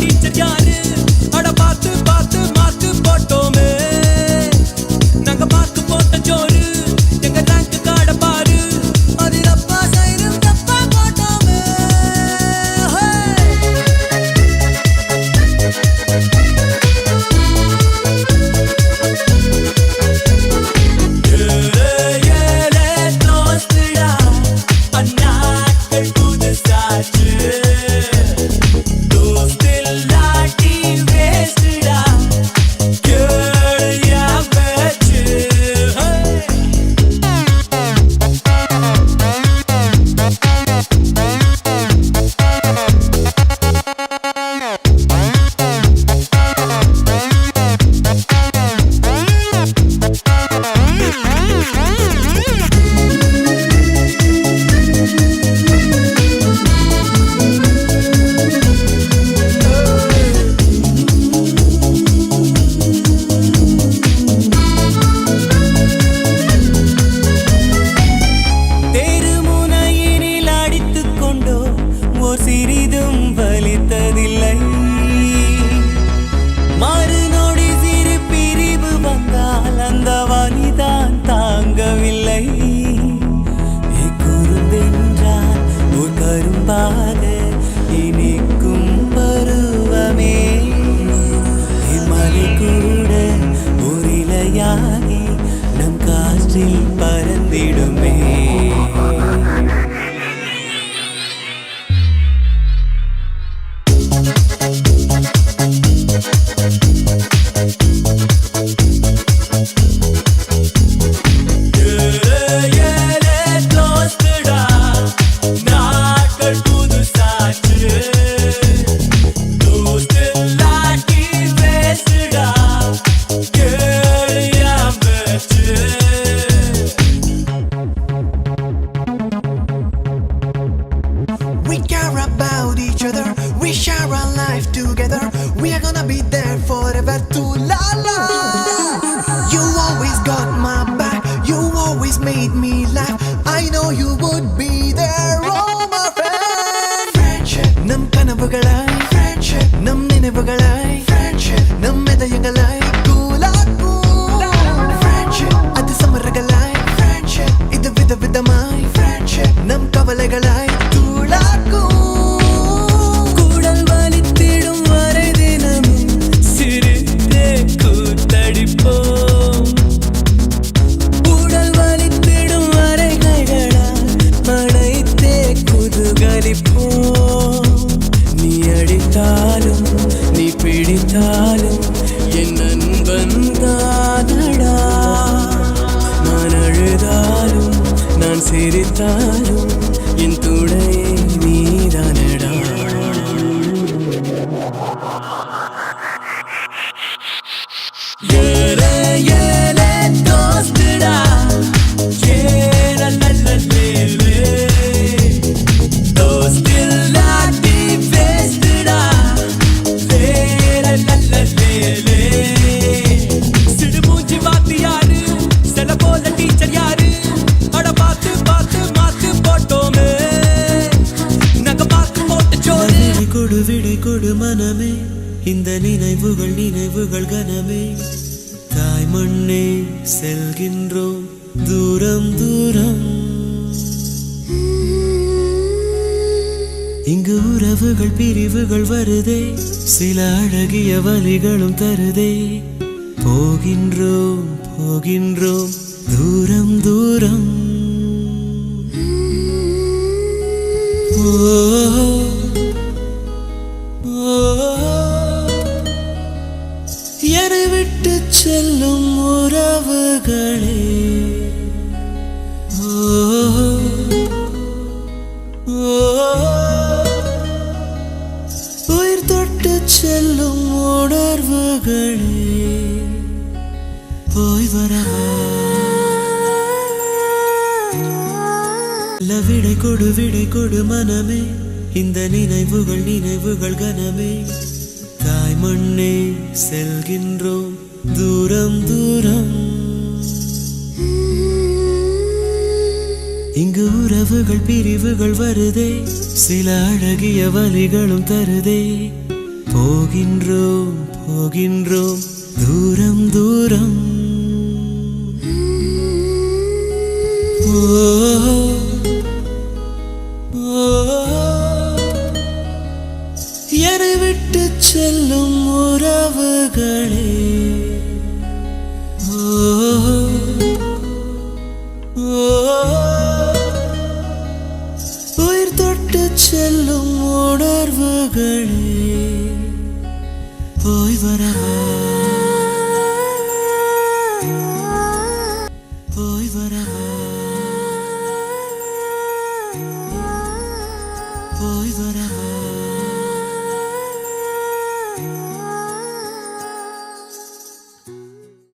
Teacher யாரு அட பார்த்து பார்த்து மார்க்கு போட்டோமே நாங்க மார்க்கு போட்ட ஜோரு எங்க ரேங்க் கார்ட பாரு அது அப்பா சைடும் தப்பா போட்டோமே சிறிதும் வலித்ததில்லை மறுநொடி சிறு பிரிவு வந்தால் அந்த வலிதான் தாங்கவில்லை குறும்பென்றால் ஒரு கரும்பாக இனிக்கும் பருவமே மலை கூட ஒரு இலையாகி நம் காற்றில் பறந்திடுமே We care about each other, we share our life together. We are gonna be there forever to la la. You always got my back, you always made me laugh. I know you would be there, oh my friend. Friendship, nam kanavugalai. Friendship, nam ninavugalai. Friendship, nam medayangalai. Kulaku. Friendship, adu samaragalai. Friendship, idu vida vidamai. Friendship, nam kavalagalai. கூடல் வலித்திடும் வரை தினமும் சிரித்தே கூத்தடிப்போம் கூடல் வலித்திடும் வரை கைகளால் அடைத்தே குதூகலிப்போம் நீ அடித்தாலும் நீ பிடித்தாலும் என் நண்பன் தானடா நான் அழுதாலும் நான் சிரித்தாலும் என் துணையே நீதானடா ஏலே ஏலே தோஸ்துடா ஏலல்லல்லேலே தோஸ்தில்லாட்டி வேஸ்துடா ஏலல்லல்லேலே சிடுமூஞ்சி வாத்தியாரு செல போல டீச்சர் யாரு அட பார்த்து பார்த்து மார்க்கு போட்டோமே நாங்க மார்க்கு போட்ட ஜோரு விடை கொடு மனமே இந்த நினைவுகள் கனமே தாய் மண்ணே செல்கின்றோம் தூரம் தூரம் இங்கு உறவுகள் பிரிவுகள் வருதே சில அழகிய வலிகளும் தருதே போகின்றோம் போகின்றோம் தூரம் தூரம் என்னை விட்டு செல்லும் உறவுகளே உயிர் தொட்டு செல்லும் உணர்வுகளே போய் வரவா விடை கொடு மனமே இந்த நினைவுகள் கனமே தாய் மண்ணே செல்கின்றோம் தூரம் தூரம் இங்கு உறவுகள் பிரிவுகள் வருதே சில அழகிய வலிகளும் தருதே போகின்றோம் போகின்றோம் தூரம் தூரம். ஓ, ஓ, என்னை விட்டு செல்லும் உறவுகளே. ஓ, ஓ, உயிர் தொட்டு செல்லும் உணர்வுகளே.